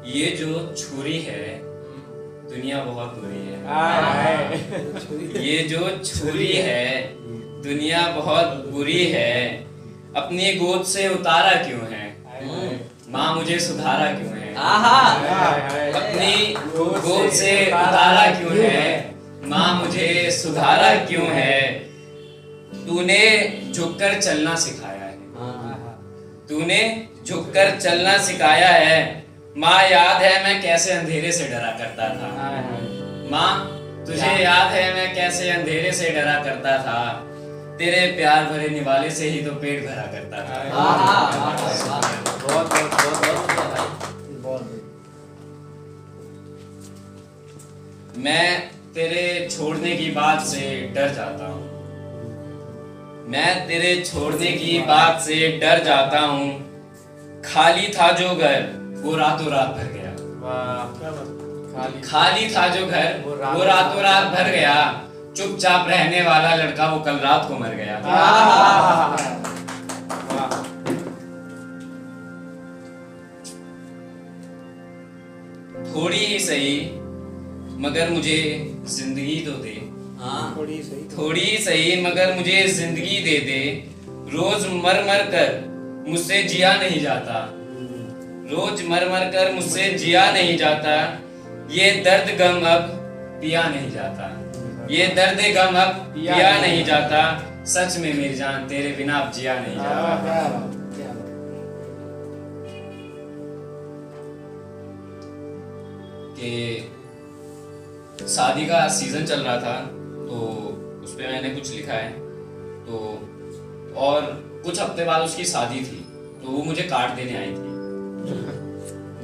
ये जो छुरी है दुनिया बहुत बुरी है। ये जो छुरी है दुनिया बहुत बुरी है। अपनी गोद से उतारा क्यों है, माँ मुझे सुधारा क्यों है। अपनी गोद से उतारा क्यों है, माँ मुझे सुधारा क्यों है। तूने झुककर चलना सिखाया है, तूने झुककर चलना सिखाया है। माँ याद है मैं कैसे अंधेरे से डरा करता था। माँ तुझे याद है मैं कैसे अंधेरे से डरा करता था। तेरे प्यार भरे निवाले से ही तो पेट भरा करता था। मैं तेरे छोड़ने की बात से डर जाता हूँ। मैं तेरे छोड़ने की बात से डर जाता हूँ। खाली था जो घर वो रातों रात भर गया। खाली था जो घर वो रातों रात भर गया। चुपचाप रहने वाला लड़का वो कल रात को मर गया। थोड़ी ही सही मगर मुझे जिंदगी तो दे। थोड़ी ही सही मगर मुझे जिंदगी दे दे। रोज मर मर कर मुझसे जिया नहीं जाता। रोज मर मर कर मुझसे जिया नहीं जाता। ये दर्द गम अब पिया नहीं जाता। ये दर्द गम अब पिया नहीं जाता। सच में मेरी जान तेरे बिना अब जिया नहीं जाता। कि शादी का सीजन चल रहा था तो उस पे मैंने कुछ लिखा है। तो और कुछ हफ्ते बाद उसकी शादी थी तो वो मुझे कार्ड देने आई थी।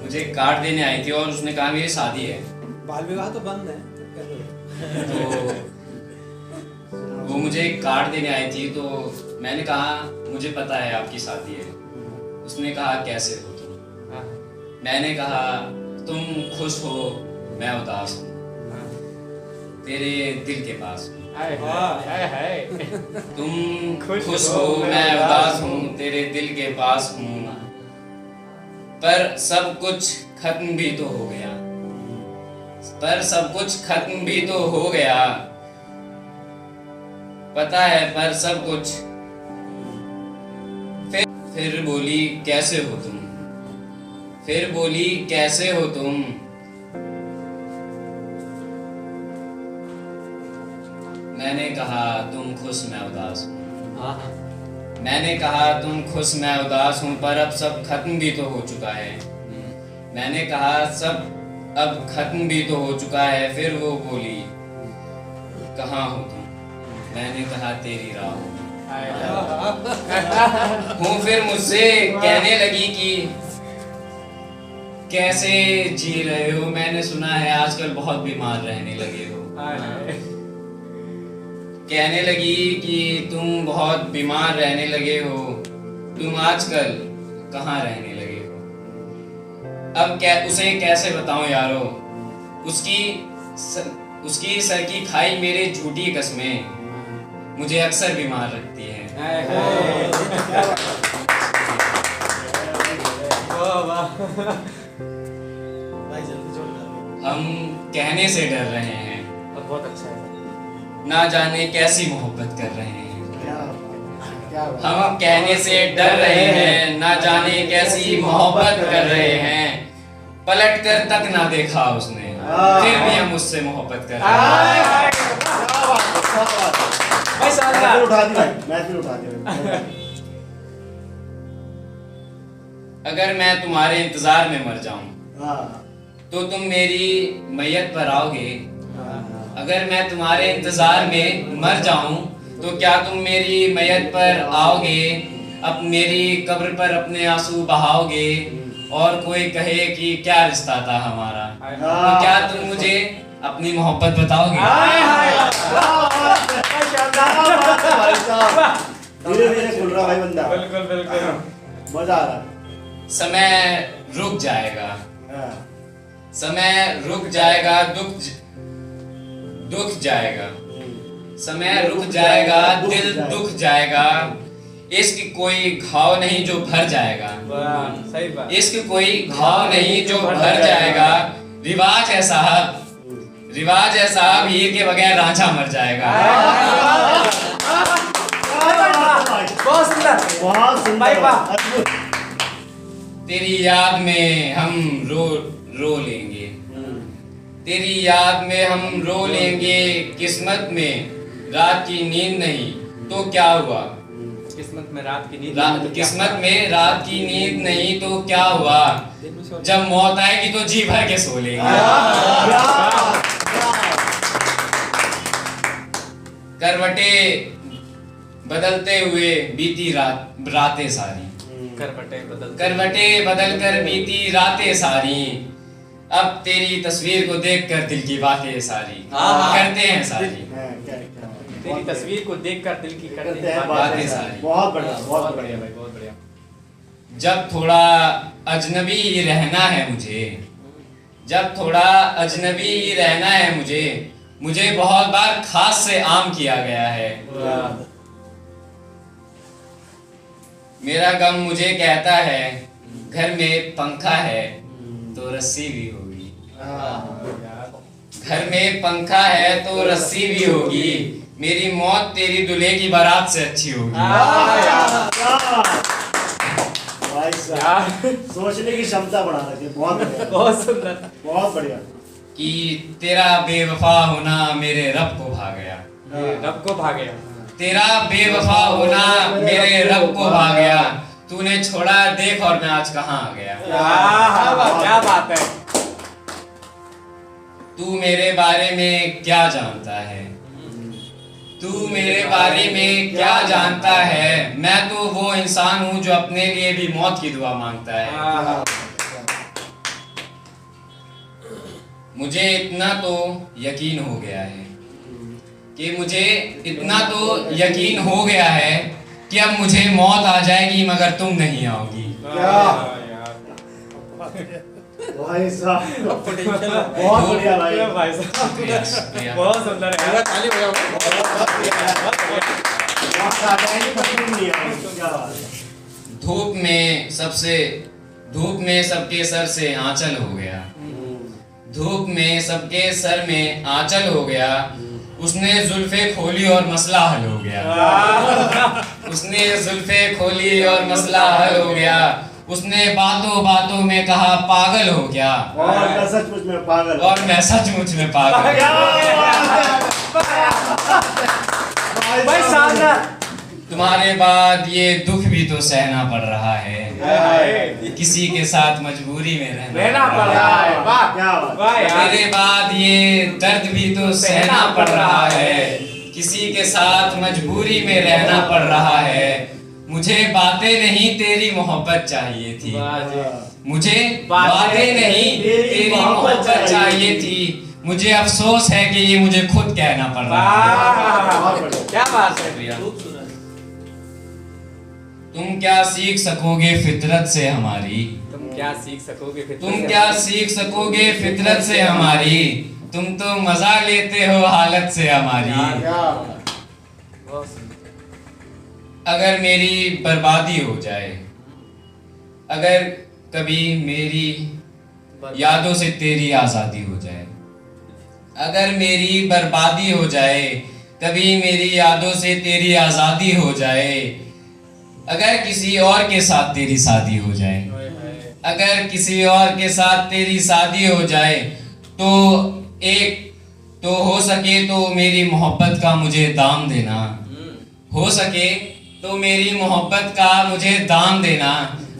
मुझे कार्ड देने आई थी और उसने कहा मेरी शादी है। बाल विवाह तो बंद है तो वो मुझे कार्ड देने आई थी तो मैंने कहा मुझे पता है आपकी शादी है। उसने कहा कैसे हो तुम। मैंने कहा तुम खुश हो मैं उदास हूँ, तेरे दिल के पास हूँ। तुम खुश हो मैं उदास हूँ, तेरे दिल के पास हूँ। पर सब कुछ खत्म भी तो हो गया। पर सब कुछ खत्म भी तो हो गया। पता है पर सब कुछ। फिर बोली कैसे हो तुम। फिर बोली कैसे हो तुम। मैंने कहा तुम खुश मैं उदास हूँ। मैंने कहा तुम खुश मैं उदास हूँ पर अब सब खत्म भी तो हो चुका है। मैंने कहा सब अब खत्म भी तो हो चुका है। फिर वो बोली कहाँ हो तुम। मैंने कहा तेरी राह हूँ। फिर मुझसे कहने लगी कि कैसे जी रहे हो। मैंने सुना है आजकल बहुत बीमार रहने लगे हो। कहने लगी कि तुम बहुत बीमार रहने लगे हो। तुम आजकल कहाँ रहने लगे हो। अब उसे कैसे बताऊं यारो। उसकी सर की खाई मेरे झूठी कसमें मुझे अक्सर बीमार रखती है। हम कहने से डर रहे हैं, बहुत अच्छा है। ना जाने कैसी मोहब्बत कर रहे हैं। हम कहने से डर रहे हैं, ना जाने कैसी मोहब्बत कर रहे हैं। पलट कर तक ना देखा उसने, फिर भी हम उससे मोहब्बत कर रहे हैं। अगर मैं तुम्हारे इंतजार में मर जाऊं तो तुम मेरी मैयत पर आओगे। अगर मैं तुम्हारे इंतजार में मर जाऊं तो क्या तुम मेरी मैयत पर आओगे। अब मेरी कब्र पर अपने आंसू बहाओगे। और कोई कहे कि क्या रिश्ता था हमारा, तो क्या तुम मुझे अपनी मोहब्बत बताओगे। धीरे-धीरे खुल रहा भाई बंदा। बिल्कुल बिल्कुल मजा आ रहा। समय रुक जाएगा। समय रुक जाएगा। दुख जाएगा। समय रुक जाएगा, दिल दुख जाएगा। इश्क कोई घाव नहीं जो भर जाएगा, वाह, सही बात। इश्क कोई घाव नहीं जो भर जाएगा। रिवाज है साहब, रिवाज है साहब, हीर के बगैर रांझा मर जाएगा। बहुत सुंदर, बहुत सुंदर भाई वाह। अद्भुत। तेरी याद में हम रो लेंगे, तेरी याद में हम रो लेंगे। किस्मत में रात की नींद नहीं तो क्या हुआ, किस्मत में रात की नींद किस्मत में रात की नींद नहीं तो क्या हुआ। जब मौत आएगी तो जी भर के सो लेंगे। करवटे बदलते हुए बीती रातें सारी, करवटे बदल कर बीती रातें सारी। अब तेरी तस्वीर को देखकर दिल की बातें सारी करते हैं सारी, तेरी तस्वीर को देखकर दिल की करते हैं बातें सारी। बहुत बढ़िया, बहुत बढ़िया। बढ़िया भाई, बहुत बढ़िया। जब थोड़ा अजनबी ही रहना है मुझे, जब थोड़ा अजनबी ही रहना है मुझे, मुझे बहुत बार खास से आम किया गया है। मेरा गम मुझे कहता है घर में पंखा है तो रस्सी भी होगी, घर में पंखा है तो रस्सी भी होगी। मेरी मौत तेरी दूल्हे की बारात से अच्छी होगी। भाई साहब, सोचने की क्षमता बढ़ा रखी, बहुत बढ़िया, बहुत सुंदर, बहुत बढ़िया। कि तेरा बेवफा होना मेरे रब को भा गया, रब को भा गया। तेरा बेवफा होना मेरे रब को भा गया। तूने छोड़ा देख और मैं आज कहाँ आ गया। क्या बात है। तू मेरे बारे में क्या जानता है, तू मेरे बारे में क्या जानता है। मैं तो वो इंसान हूँ जो अपने लिए भी मौत की दुआ मांगता है। मुझे इतना तो यकीन हो गया है कि मुझे इतना तो यकीन हो गया है कि अब मुझे मौत आ जाएगी मगर तुम नहीं आओगी। भाई साहब, बहुत बढ़िया भाई, शुक्रिया, शुक्रिया। बहुत सुंदर है। ताली बजाओ। धूप में सबके सर से आंचल हो गया, धूप में सबके सर में आंचल हो गया। उसने जुल्फे खोली और मसला हल हो गया, उसने जुल्फे खोली और मसला हल हो गया। उसने बातों बातों में कहा पागल हो गया, और मैं सचमुच में पागल, और मैं सचमुच में पागल। भाई शानदार। तुम्हारे बाद ये दुख भी तो सहना पड़ रहा है, किसी के साथ मजबूरी में रहना पड़ रहा है। वाह क्या बात। मेरे बाद ये दर्द भी तो सहना पड़ रहा है, किसी के साथ मजबूरी में रहना पड़ रहा है। मुझे बातें नहीं तेरी मोहब्बत चाहिए थी, मुझे बातें नहीं तेरी मोहब्बत चाहिए थी। मुझे अफसोस है कि ये मुझे खुद कहना पड़ रहा है। क्या बात है भैया। तुम क्या सीख सकोगे फितरत से हमारी, तुम क्या सीख सकोगे तुम क्या सीख सकोगे फितरत से हमारी। तुम तो मजा लेते हो हालत से हमारी। अगर मेरी बर्बादी हो जाए, अगर कभी मेरी यादों से तेरी आजादी हो जाए, अगर मेरी बर्बादी हो जाए, कभी मेरी यादों से तेरी आजादी हो जाए। अगर किसी और के साथ तेरी शादी हो जाए, अगर किसी और के साथ तेरी शादी हो जाए, तो हो सके तो मेरी मोहब्बत का मुझे दाम देना, हो सके तो मेरी मोहब्बत का मुझे दाम देना।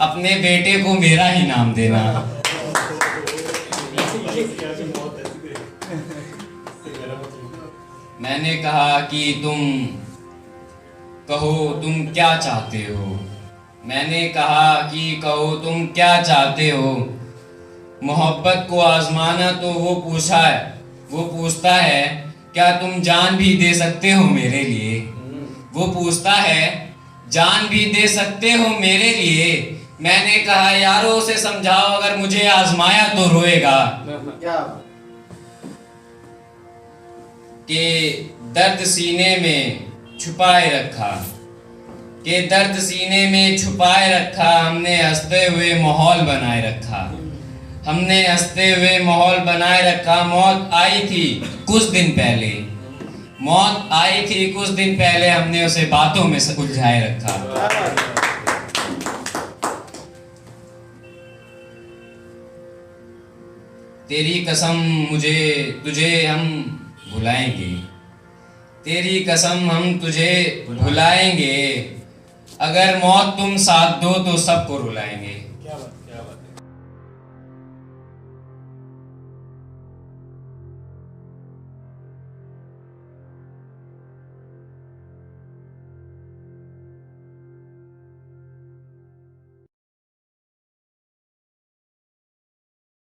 अपने बेटे को मेरा ही नाम देना। मैंने कहा कि तुम कहो तुम क्या चाहते हो, मैंने कहा कि कहो तुम क्या चाहते हो। मोहब्बत को आजमाना तो वो पूछता है क्या तुम जान भी दे सकते हो मेरे लिए। वो पूछता है जान भी दे सकते हो मेरे लिए। मैंने कहा यारो उसे समझाओ अगर मुझे आजमाया तो रोएगा। कि दर्द सीने में छुपाए रखा, के दर्द सीने में छुपाए रखा, हमने हंसते हुए माहौल बनाए रखा, हमने हंसते हुए माहौल बनाए रखा। मौत आई थी कुछ दिन पहले, मौत आई थी कुछ दिन पहले, हमने उसे बातों में उलझाए रखा। तेरी कसम मुझे तुझे हम भुलाएंगे, तेरी कसम हम तुझे भुलाएंगे, अगर मौत तुम साथ दो तो सबको रुलाएंगे।